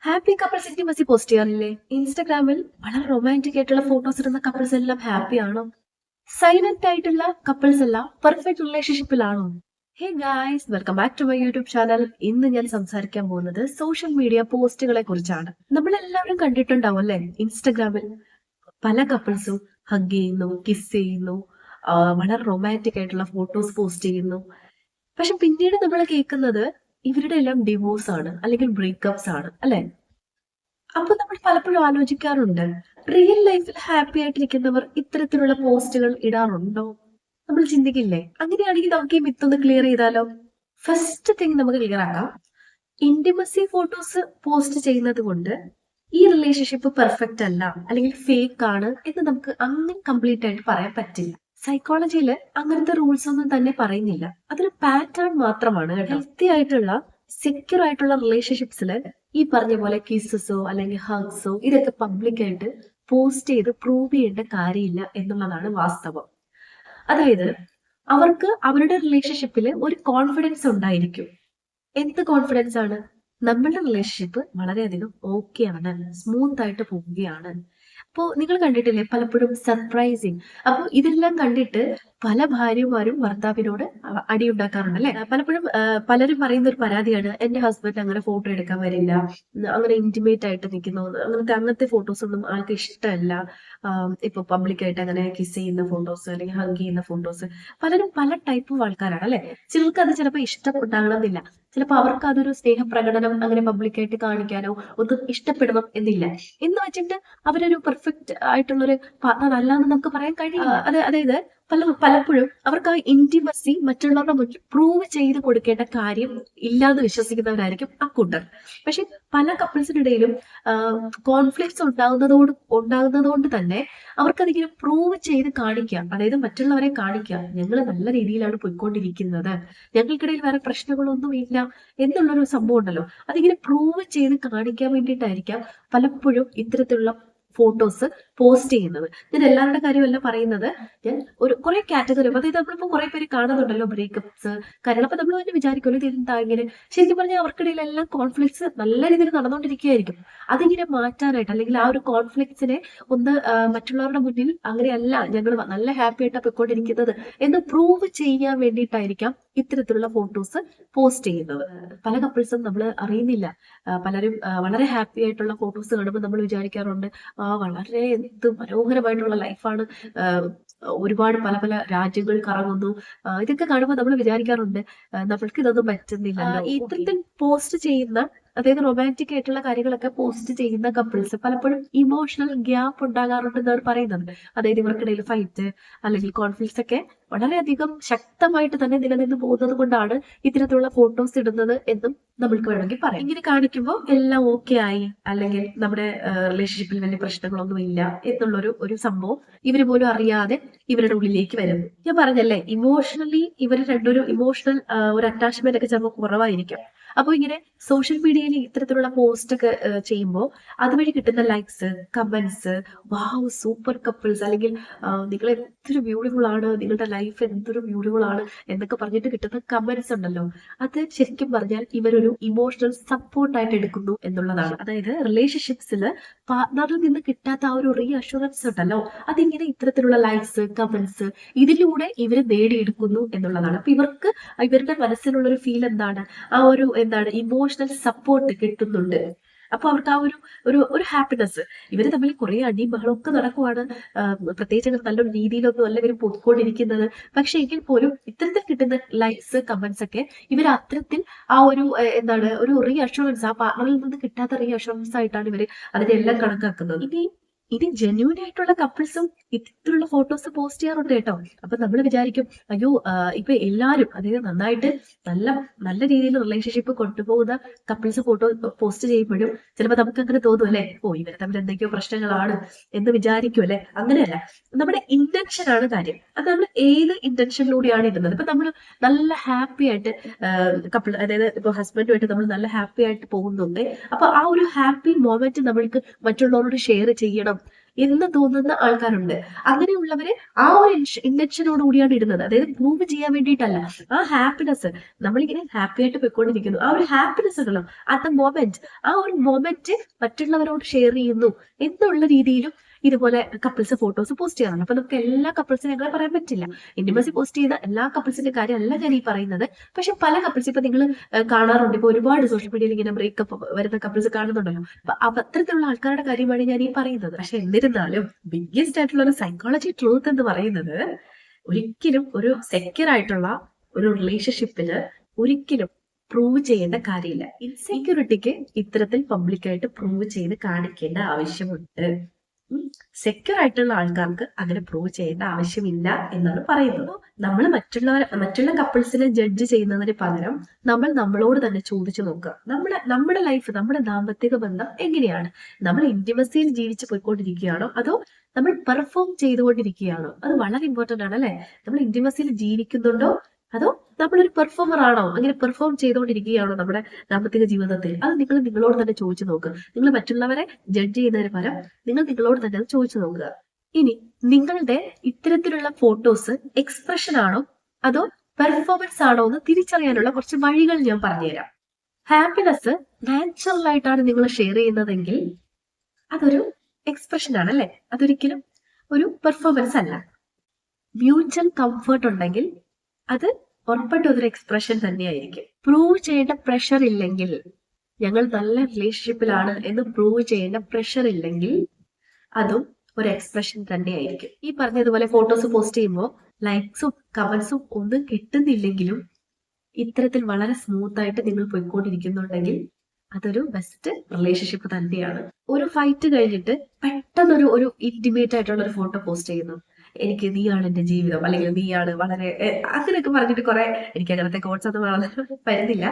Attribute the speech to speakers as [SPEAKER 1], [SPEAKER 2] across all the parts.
[SPEAKER 1] Happy couples intimacy post ചെയ്യാറില്ലേ? ഇൻസ്റ്റഗ്രാമിൽ വളരെ റൊമാൻറ്റിക് ആയിട്ടുള്ള ഫോട്ടോസ് ഇടുന്ന കപ്പിൾസ് എല്ലാം ഹാപ്പി ആണോ? സൈലന്റ് ആയിട്ടുള്ള കപ്പിൾസ് എല്ലാം പെർഫെക്റ്റ് റിലേഷൻഷിപ്പിലാണോ? Hey guys, welcome back to my YouTube channel. ഇന്ന് ഞാൻ സംസാരിക്കാൻ പോകുന്നത് സോഷ്യൽ മീഡിയ പോസ്റ്റുകളെ കുറിച്ചാണ്. നമ്മളെല്ലാവരും കണ്ടിട്ടുണ്ടാവും അല്ലെ, ഇൻസ്റ്റഗ്രാമിൽ പല കപ്പിൾസും ഹഗ് ചെയ്യുന്നു, കിസ് ചെയ്യുന്നു, വളരെ റൊമാൻറ്റിക് ആയിട്ടുള്ള ഫോട്ടോസ് പോസ്റ്റ് ചെയ്യുന്നു. പക്ഷെ പിന്നീട് നമ്മൾ കേൾക്കുന്നത് ഇവരുടെ എല്ലാം ഡിവോഴ്സ് ആണ്, അല്ലെങ്കിൽ ബ്രേക്കപ്സ് ആണ് അല്ലെ. അപ്പൊ നമ്മൾ പലപ്പോഴും ആലോചിക്കാറുണ്ട്, റിയൽ ലൈഫിൽ ഹാപ്പി ആയിട്ടിരിക്കുന്നവർ ഇത്തരത്തിലുള്ള പോസ്റ്റുകൾ ഇടാറുണ്ടോ? നമ്മൾ ചിന്തിക്കില്ലേ? അങ്ങനെയാണെങ്കിൽ നമുക്ക് ഈ മിത്ത് ഒന്ന് ക്ലിയർ ചെയ്താലോ? ഫസ്റ്റ് തിങ് നമുക്ക് ക്ലിയർ ആക്കാം. ഇന്റിമസി ഫോട്ടോസ് പോസ്റ്റ് ചെയ്യുന്നത് കൊണ്ട് ഈ റിലേഷൻഷിപ്പ് പെർഫെക്റ്റ് അല്ല, അല്ലെങ്കിൽ ഫേക്ക് ആണ് എന്ന് നമുക്ക് അങ്ങനെ കംപ്ലീറ്റ് ആയിട്ട് പറയാൻ പറ്റില്ല. സൈക്കോളജിയിൽ അങ്ങനത്തെ റൂൾസ് ഒന്നും തന്നെ പറയുന്നില്ല. അതൊരു പാറ്റേൺ മാത്രമാണ്. ഹെൽത്തി ആയിട്ടുള്ള സെക്യൂർ ആയിട്ടുള്ള റിലേഷൻഷിപ്സിൽ ഈ പറഞ്ഞ പോലെ കിസ്സസോ അല്ലെങ്കിൽ ഹഗ്സോ ഇതൊക്കെ പബ്ലിക്കായിട്ട് പോസ്റ്റ് ചെയ്ത് പ്രൂവ് ചെയ്യേണ്ട കാര്യമില്ല എന്നുള്ളതാണ് വാസ്തവം. അതായത് അവർക്ക് അവരുടെ റിലേഷൻഷിപ്പിൽ ഒരു കോൺഫിഡൻസ് ഉണ്ടായിരിക്കും. എന്ത് കോൺഫിഡൻസ് ആണ്? നമ്മളുടെ റിലേഷൻഷിപ്പ് വളരെയധികം ഓക്കെ ആണ്, സ്മൂത്ത് ആയിട്ട് പോവുകയാണ്. അപ്പോ നിങ്ങൾ കണ്ടിട്ടില്ലേ പലപ്പോഴും സർപ്രൈസിങ്. അപ്പോൾ ഇതെല്ലാം കണ്ടിട്ട് പല ഭാര്യമാരും ഭർത്താവിനോട് അടിയുണ്ടാക്കാറുണ്ട് അല്ലെ. പലപ്പോഴും പലരും പറയുന്ന ഒരു പരാതിയാണ്, എന്റെ ഹസ്ബൻഡ് അങ്ങനെ ഫോട്ടോ എടുക്കാൻ വരില്ല, അങ്ങനെ ഇന്റിമേറ്റ് ആയിട്ട് നിൽക്കുന്നു, അങ്ങനത്തെ ഫോട്ടോസ് ഒന്നും ആൾക്ക് ഇഷ്ടമല്ല. ഇപ്പൊ പബ്ലിക്കായിട്ട് അങ്ങനെ കിസ് ചെയ്യുന്ന ഫോട്ടോസ് അല്ലെങ്കിൽ ഹഗ് ചെയ്യുന്ന ഫോട്ടോസ്. പലരും പല ടൈപ്പ് ആൾക്കാരാണ് അല്ലെ. ചിലർക്ക് അത് ചിലപ്പോൾ ഇഷ്ടപ്പെട്ടാകണമെന്നില്ല. ചിലപ്പോൾ അവർക്ക് അതൊരു സ്നേഹപ്രകടനം അങ്ങനെ പബ്ലിക്കായിട്ട് കാണിക്കാനോ ഒന്നും ഇഷ്ടപ്പെടണം എന്നില്ല. എന്ന് വെച്ചിട്ട് അവരൊരു പെർഫെക്റ്റ് ആയിട്ടുള്ളൊരു പാർട്ണർ അല്ല എന്ന് നമുക്ക് പറയാൻ കഴിയില്ല. അതായത് പലപ്പോഴും അവർക്ക് ആ ഇന്റിമസി മറ്റുള്ളവരുടെ മുന്നിൽ പ്രൂവ് ചെയ്ത് കൊടുക്കേണ്ട കാര്യം ഇല്ലാന്ന് വിശ്വസിക്കുന്നവരായിരിക്കും ആ കൂട്ടർ. പക്ഷെ പല കപ്പിൾസിനിടയിലും കോൺഫ്ലിക്ട്സ് ഉണ്ടാകുന്നതുകൊണ്ട് തന്നെ അവർക്കതിങ്ങനെ പ്രൂവ് ചെയ്ത് കാണിക്കാം, അതായത് മറ്റുള്ളവരെ കാണിക്കാം, ഞങ്ങൾ നല്ല രീതിയിലാണ് പോയിക്കൊണ്ടിരിക്കുന്നത്, ഞങ്ങൾക്കിടയിൽ വേറെ പ്രശ്നങ്ങളൊന്നും ഇല്ല എന്നുള്ളൊരു സംഭവം ഉണ്ടല്ലോ. അതിങ്ങനെ പ്രൂവ് ചെയ്ത് കാണിക്കാൻ വേണ്ടിയിട്ടായിരിക്കാം പലപ്പോഴും ഇത്തരത്തിലുള്ള ഫോട്ടോസ് പോസ്റ്റ് ചെയ്യുന്നത്. ഞാൻ എല്ലാവരുടെ കാര്യമല്ല പറയുന്നത്, ഞാൻ ഒരു കുറെ കാറ്റഗറി, അതായത് നമ്മളിപ്പോ കുറെ പേര് കാണുന്നുണ്ടല്ലോ ബ്രേക്കപ്സ് കാരണം. അപ്പൊ നമ്മൾ തന്നെ വിചാരിക്കുമല്ലോ ഇതെന്താ ഇങ്ങനെ. ശരിക്കും പറഞ്ഞാൽ അവർക്കിടയിൽ എല്ലാം കോൺഫ്ലിക്ട്സ് നല്ല രീതിയിൽ നടന്നുകൊണ്ടിരിക്കുകയായിരിക്കും. അതിങ്ങനെ മാറ്റാനായിട്ട്, അല്ലെങ്കിൽ ആ ഒരു കോൺഫ്ലിക്ട്സിനെ ഒന്ന് മറ്റുള്ളവരുടെ മുന്നിൽ അങ്ങനെയല്ല, ഞങ്ങൾ നല്ല ഹാപ്പി ആയിട്ടാണ് പൊയ്ക്കൊണ്ടിരിക്കുന്നത് എന്ന് പ്രൂവ് ചെയ്യാൻ വേണ്ടിയിട്ടായിരിക്കാം ഇത്തരത്തിലുള്ള ഫോട്ടോസ് പോസ്റ്റ് ചെയ്യുന്നത്. പല കപ്പിൾസും നമ്മൾ അറിയുന്നില്ല. പലരും വളരെ ഹാപ്പി ആയിട്ടുള്ള ഫോട്ടോസ് കാണുമ്പോൾ നമ്മൾ വിചാരിക്കാറുണ്ട്, വളരെ എന്ത് മനോഹരമായിട്ടുള്ള ലൈഫാണ്, ഒരുപാട് പല പല രാജ്യങ്ങൾ കറങ്ങുന്നു. ഇതൊക്കെ കാണുമ്പോൾ നമ്മൾ വിചാരിക്കാറുണ്ട്, നമ്മൾക്ക് ഇതൊന്നും പറ്റുന്നില്ലല്ലോ. ഇത്തരത്തിൽ പോസ്റ്റ് ചെയ്യുന്ന, അതായത് റൊമാൻറ്റിക് ആയിട്ടുള്ള കാര്യങ്ങളൊക്കെ പോസ്റ്റ് ചെയ്യുന്ന കപ്പിൾസ് പലപ്പോഴും ഇമോഷണൽ ഗ്യാപ്പ് ഉണ്ടാകാറുണ്ടെന്നാണ് പറയുന്നത്. അതായത് ഇവർക്കിടയിൽ ഫൈറ്റ് അല്ലെങ്കിൽ കോൺഫ്ലിക്ട്സ് ഒക്കെ വളരെയധികം ശക്തമായിട്ട് തന്നെ നിലനിന്ന് പോകുന്നത് കൊണ്ടാണ് ഇത്തരത്തിലുള്ള ഫോട്ടോസ് ഇടുന്നത് എന്നും നമ്മൾക്ക് വേണമെങ്കിൽ പറയാം. ഇങ്ങനെ കാണിക്കുമ്പോൾ എല്ലാം ഓക്കെ ആയി, അല്ലെങ്കിൽ നമ്മുടെ റിലേഷൻഷിപ്പിൽ വലിയ പ്രശ്നങ്ങളൊന്നും ഇല്ല എന്നുള്ളൊരു സംഭവം ഇവര് പോലും അറിയാതെ ഇവരുടെ ഉള്ളിലേക്ക് വരുന്നു. ഞാൻ പറഞ്ഞല്ലേ, ഇമോഷണലി ഇവർ രണ്ടൊരു ഇമോഷണൽ ഒരു അറ്റാച്ച്മെന്റ് ഒക്കെ ചിലപ്പോൾ കുറവായിരിക്കും. അപ്പോൾ ഇങ്ങനെ സോഷ്യൽ മീഡിയയിൽ ഇത്തരത്തിലുള്ള പോസ്റ്റ് ഒക്കെ ചെയ്യുമ്പോൾ അതുവഴി കിട്ടുന്ന likes, comments, wow super couples, അല്ലെങ്കിൽ നിങ്ങൾ എന്തൊരു ബ്യൂട്ടിഫുൾ ആണ്, നിങ്ങളുടെ ലൈഫ് എന്തൊരു ബ്യൂട്ടിഫുൾ ആണ് എന്നൊക്കെ പറഞ്ഞിട്ട് കിട്ടുന്ന കമന്റ്സ് ഉണ്ടല്ലോ, അത് ശരിക്കും പറഞ്ഞാൽ ഇവരൊരു ഇമോഷണൽ സപ്പോർട്ടായിട്ട് എടുക്കുന്നു എന്നുള്ളതാണ്. അതായത് റിലേഷൻഷിപ്സിൽ പാർട്ണറിൽ നിന്ന് കിട്ടാത്ത ആ ഒരു റീ അഷുറൻസ് ഉണ്ടല്ലോ, അതിങ്ങനെ ഇത്തരത്തിലുള്ള ലൈക്സ്, കമന്റ്സ് ഇതിലൂടെ ഇവർ നേടിയെടുക്കുന്നു എന്നുള്ളതാണ്. അപ്പൊ ഇവരുടെ മനസ്സിലുള്ള ഒരു ഫീൽ എന്താണ്? ആ ഒരു ഇമോഷണൽ സപ്പോർട്ട് കിട്ടുന്നുണ്ട്. അപ്പൊ അവർക്ക് ആ ഒരു ഹാപ്പിനെസ്. ഇവര് തമ്മിൽ കുറെ അടിയും ബഹളമൊക്കെ നടക്കുവാണ്. പ്രത്യേകിച്ച് നല്ലൊരു രീതിയിലൊന്നും അല്ല ഇവർ പോയിക്കൊണ്ടിരിക്കുന്നത്. പക്ഷെ എങ്കിൽ പോലും ഇത്തരത്തിൽ കിട്ടുന്ന ലൈക്സ്, കമന്റ്സ് ഒക്കെ ഇവർ അത്തരത്തിൽ ആ ഒരു റീ അഷുറൻസ്, ആ പാർട്ണറിൽ നിന്ന് കിട്ടാത്ത റീ അഷുറൻസ് ആയിട്ടാണ് ഇവര് അതിനെല്ലാം കണക്കാക്കുന്നത്. ഇനി ജെന്യൂൻ ആയിട്ടുള്ള കപ്പിൾസും ഇത്തരത്തിലുള്ള ഫോട്ടോസ് പോസ്റ്റ് ചെയ്യാറുണ്ട് കേട്ടോ. അപ്പൊ നമ്മൾ വിചാരിക്കും, അയ്യോ ഇപ്പൊ എല്ലാരും, അതായത് നന്നായിട്ട് നല്ല നല്ല രീതിയിൽ റിലേഷൻഷിപ്പ് കൊണ്ടുപോകുന്ന കപ്പിൾസ് ഫോട്ടോ പോസ്റ്റ് ചെയ്യുമ്പോഴും ചിലപ്പോൾ നമുക്ക് അങ്ങനെ തോന്നും അല്ലെ, ഓ ഇവർ തമ്മിൽ എന്തൊക്കെയോ പ്രശ്നങ്ങളാണ് എന്ന് വിചാരിക്കും അല്ലെ. അങ്ങനെയല്ല, നമ്മുടെ ഇന്റൻഷൻ ആണ് കാര്യം. അത് നമ്മൾ ഏത് ഇന്റൻഷനിലൂടെയാണ് ഇടുന്നത്. ഇപ്പൊ നമ്മൾ നല്ല ഹാപ്പി ആയിട്ട് കപ്പിൾ, അതായത് ഇപ്പൊ ഹസ്ബൻഡുമായിട്ട് നമ്മൾ നല്ല ഹാപ്പി ആയിട്ട് പോകുന്നുണ്ട്. അപ്പൊ ആ ഒരു ഹാപ്പി മൊമെന്റ് നമ്മൾക്ക് മറ്റുള്ളവരോട് ഷെയർ ചെയ്യണം, എന്ന് തോന്നുന്ന ആൾക്കാരുണ്ട്. അങ്ങനെയുള്ളവര് ആ ഒരു ഇന്റൻഷനോട് കൂടിയാണ് ഇടുന്നത്. അതായത് പ്രൂവ് ചെയ്യാൻ വേണ്ടിയിട്ടല്ല. ആ ഹാപ്പിനെസ്, നമ്മളിങ്ങനെ ഹാപ്പി ആയിട്ട് പോയിക്കൊണ്ടിരിക്കുന്നു, ആ ഒരു ഹാപ്പിനെസ് ഉണ്ടല്ലോ അറ്റ് ദ മൊമെന്റ്, ആ ഒരു മൊമെന്റ് മറ്റുള്ളവരോട് ഷെയർ ചെയ്യുന്നു എന്നുള്ള രീതിയിലും ഇതുപോലെ കപ്പിൾസ് ഫോട്ടോസ് പോസ്റ്റ് ചെയ്യാറുണ്ട്. അപ്പൊ നമുക്ക് എല്ലാ കപ്പിൾസിനും അങ്ങനെ പറയാൻ പറ്റില്ല. ഇന്റിമസി പോസ്റ്റ് ചെയ്യുന്ന എല്ലാ കപ്പിൾസിന്റെ കാര്യമല്ല ഞാൻ ഈ പറയുന്നത്. പക്ഷെ പല കപ്പിൾസ് ഇപ്പൊ നിങ്ങൾ കാണാറുണ്ട്, ഇപ്പൊ ഒരുപാട് സോഷ്യൽ മീഡിയയിൽ ഇങ്ങനെ ബ്രേക്കപ്പ് വരുന്ന കപ്പിൾസ് കാണുന്നുണ്ടല്ലോ. അപ്പൊ അത്തരത്തിലുള്ള ആൾക്കാരുടെ കാര്യമാണ് ഞാൻ ഈ പറയുന്നത്. പക്ഷെ എന്നിരുന്നാലും ബിഗ്ഗസ്റ്റ് ആയിട്ടുള്ള ഒരു സൈക്കോളജി ട്രൂത്ത് എന്ന് പറയുന്നത്, ഒരിക്കലും ഒരു സെക്യൂർ ആയിട്ടുള്ള ഒരു റിലേഷൻഷിപ്പില് ഒരിക്കലും പ്രൂവ് ചെയ്യേണ്ട കാര്യമില്ല. ഇൻസെക്യൂരിറ്റിക്ക് ഇത്തരത്തിൽ പബ്ലിക്കായിട്ട് പ്രൂവ് ചെയ്ത് കാണിക്കേണ്ട ആവശ്യമുണ്ട്. സെക്യൂർ ആയിട്ടുള്ള ആൾക്കാർക്ക് അങ്ങനെ പ്രൂവ് ചെയ്യേണ്ട ആവശ്യമില്ല എന്നാണ് പറയുന്നത്. നമ്മൾ മറ്റുള്ള കപ്പിൾസിനെ ജഡ്ജ് ചെയ്യുന്നതിന് പകരം നമ്മൾ നമ്മളോട് തന്നെ ചോദിച്ചു നോക്കുക, നമ്മുടെ ലൈഫ്, നമ്മുടെ ദാമ്പത്തിക ബന്ധം എങ്ങനെയാണ്? നമ്മൾ ഇന്റിമസിയിൽ ജീവിച്ചു പോയിക്കൊണ്ടിരിക്കുകയാണോ, അതോ നമ്മൾ പെർഫോം ചെയ്തുകൊണ്ടിരിക്കുകയാണോ? അത് വളരെ ഇമ്പോർട്ടന്റ് ആണ് അല്ലെ. നമ്മൾ ഇന്റിമസിയിൽ ജീവിക്കുന്നുണ്ടോ, അതോ നമ്മളൊരു പെർഫോമർ ആണോ? അങ്ങനെ പെർഫോം ചെയ്തുകൊണ്ടിരിക്കുകയാണോ നമ്മുടെ ദാമ്പത്തിക ജീവിതത്തിൽ? അത് നിങ്ങൾ നിങ്ങളോട് തന്നെ ചോദിച്ചു നോക്കുക. നിങ്ങൾ മറ്റുള്ളവരെ ജഡ്ജ് ചെയ്യുന്നതിന് പകരം നിങ്ങൾ നിങ്ങളോട് തന്നെ അത് ചോദിച്ചു നോക്കുക. ഇനി നിങ്ങളുടെ ഇത്തരത്തിലുള്ള ഫോട്ടോസ് എക്സ്പ്രഷൻ ആണോ, അതോ പെർഫോമൻസ് ആണോ എന്ന് തിരിച്ചറിയാനുള്ള കുറച്ച് വഴികൾ ഞാൻ പറഞ്ഞുതരാം. ഹാപ്പിനെസ് നാച്ചുറൽ ആയിട്ടാണ് നിങ്ങൾ ഷെയർ ചെയ്യുന്നതെങ്കിൽ അതൊരു എക്സ്പ്രഷൻ ആണ് അല്ലെ, അതൊരിക്കലും ഒരു പെർഫോമൻസ് അല്ല. മ്യൂച്വൽ കംഫർട്ട് ഉണ്ടെങ്കിൽ അത് ഉറപ്പായിട്ടും അതൊരു എക്സ്പ്രഷൻ തന്നെയായിരിക്കും. പ്രൂവ് ചെയ്യേണ്ട പ്രഷർ ഇല്ലെങ്കിൽ, ഞങ്ങൾ നല്ല റിലേഷൻഷിപ്പിലാണ് എന്ന് പ്രൂവ് ചെയ്യേണ്ട പ്രഷർ ഇല്ലെങ്കിൽ അതും ഒരു എക്സ്പ്രഷൻ തന്നെയായിരിക്കും. ഈ പറഞ്ഞതുപോലെ ഫോട്ടോസ് പോസ്റ്റ് ചെയ്യുമ്പോൾ ലൈക്സും കമന്റ്സും ഒന്നും കിട്ടുന്നില്ലെങ്കിലും ഇത്തരത്തിൽ വളരെ സ്മൂത്ത് ആയിട്ട് നിങ്ങൾ പോയിക്കൊണ്ടിരിക്കുന്നുണ്ടെങ്കിൽ അതൊരു ബെസ്റ്റ് റിലേഷൻഷിപ്പ് തന്നെയാണ്. ഒരു ഫൈറ്റ് കഴിഞ്ഞിട്ട് പെട്ടെന്ന് ഒരു ഇന്റിമേറ്റ് ആയിട്ടുള്ള ഒരു ഫോട്ടോ പോസ്റ്റ് ചെയ്യുന്നു, എനിക്ക് നീയാണ് എന്റെ ജീവിതം, അല്ലെങ്കിൽ നീയാണ് വളരെ അങ്ങനെയൊക്കെ പറഞ്ഞിട്ട് കുറെ, എനിക്ക് അങ്ങനത്തെ കോട്സ് ഒന്നും വരുന്നില്ല.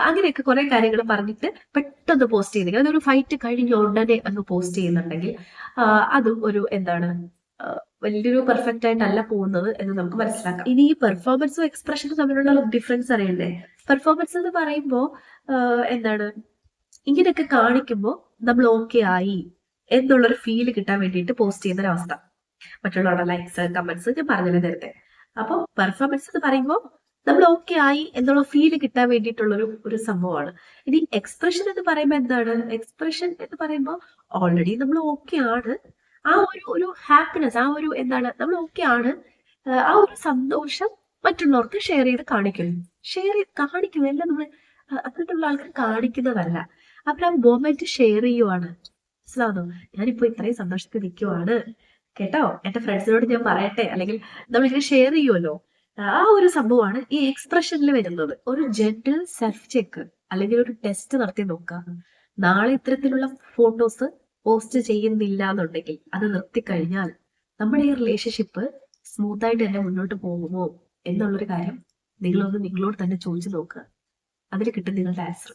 [SPEAKER 1] അങ്ങനെയൊക്കെ കുറെ കാര്യങ്ങൾ പറഞ്ഞിട്ട് പെട്ടെന്ന് പോസ്റ്റ് ചെയ്തെങ്കിൽ, അതൊരു ഫൈറ്റ് കഴിഞ്ഞ ഉടനെ അങ്ങ് പോസ്റ്റ് ചെയ്യുന്നുണ്ടെങ്കിൽ അതും ഒരു എന്താണ്, വലിയൊരു പെർഫെക്റ്റ് ആയിട്ടല്ല പോകുന്നത് എന്ന് നമുക്ക് മനസ്സിലാക്കാം. ഇനി ഈ പെർഫോമൻസും എക്സ്പ്രഷനും തമ്മിലുള്ള ഡിഫറൻസ് അറിയണ്ടേ? പെർഫോമൻസ് എന്ന് പറയുമ്പോൾ എന്താണ്, ഇങ്ങനെയൊക്കെ കാണിക്കുമ്പോൾ നമ്മൾ ഓക്കെ ആയി എന്നുള്ളൊരു ഫീല് കിട്ടാൻ വേണ്ടിയിട്ട് പോസ്റ്റ് ചെയ്യുന്ന ഒരു അവസ്ഥ. മറ്റുള്ളവരുടെ ലൈക്സ് കമന്റ്സ് ഞാൻ പറഞ്ഞില്ല നേരത്തെ. അപ്പൊ പെർഫോമൻസ് എന്ന് പറയുമ്പോൾ നമ്മൾ ഓക്കെ ആയി എന്നുള്ള ഫീല് കിട്ടാൻ വേണ്ടിയിട്ടുള്ളൊരു സംഭവമാണ്. ഇനി എക്സ്പ്രഷൻ എന്ന് പറയുമ്പോൾ എന്താണ്? എക്സ്പ്രഷൻ എന്ന് പറയുമ്പോൾ ഓൾറെഡി നമ്മൾ ഓക്കെ ആണ്, ആ ഒരു ഹാപ്പിനെസ്, ആ ഒരു എന്താണ്, നമ്മൾ ഓക്കെ ആണ്, ആ ഒരു സന്തോഷം മറ്റുള്ളവർക്ക് ഷെയർ ചെയ്ത് കാണിക്കുന്നു. എല്ലാം നമ്മൾ അങ്ങനെയുള്ള ആൾക്കാർ കാണിക്കുന്നതല്ല, അവർ ആ മൊമെന്റ് ഷെയർ ചെയ്യുവാണ്. മനസ്സിലാവുന്നു? ഞാനിപ്പോ ഇത്രയും സന്തോഷത്തിൽ നിൽക്കുവാണ് കേട്ടോ, എന്റെ ഫ്രണ്ട്സിനോട് ഞാൻ പറയട്ടെ, അല്ലെങ്കിൽ നമ്മളിങ്ങനെ ഷെയർ ചെയ്യുമല്ലോ, ആ ഒരു സംഭവമാണ് ഈ എക്സ്പ്രഷനിൽ വരുന്നത്. ഒരു ജെന്റിൽ സെൽഫ് ചെക്ക് അല്ലെങ്കിൽ ഒരു ടെസ്റ്റ് നടത്തി നോക്കുക. നാളെ ഇത്തരത്തിലുള്ള ഫോട്ടോസ് പോസ്റ്റ് ചെയ്യുന്നില്ല എന്നുണ്ടെങ്കിൽ, അത് നിർത്തിക്കഴിഞ്ഞാൽ നമ്മുടെ ഈ റിലേഷൻഷിപ്പ് സ്മൂത്ത് ആയിട്ട് തന്നെ മുന്നോട്ട് പോകുമോ എന്നുള്ളൊരു കാര്യം നിങ്ങളോട് തന്നെ ചോദിച്ചു നോക്കുക. അതിന് കിട്ടും നിങ്ങളുടെ ആൻസർ.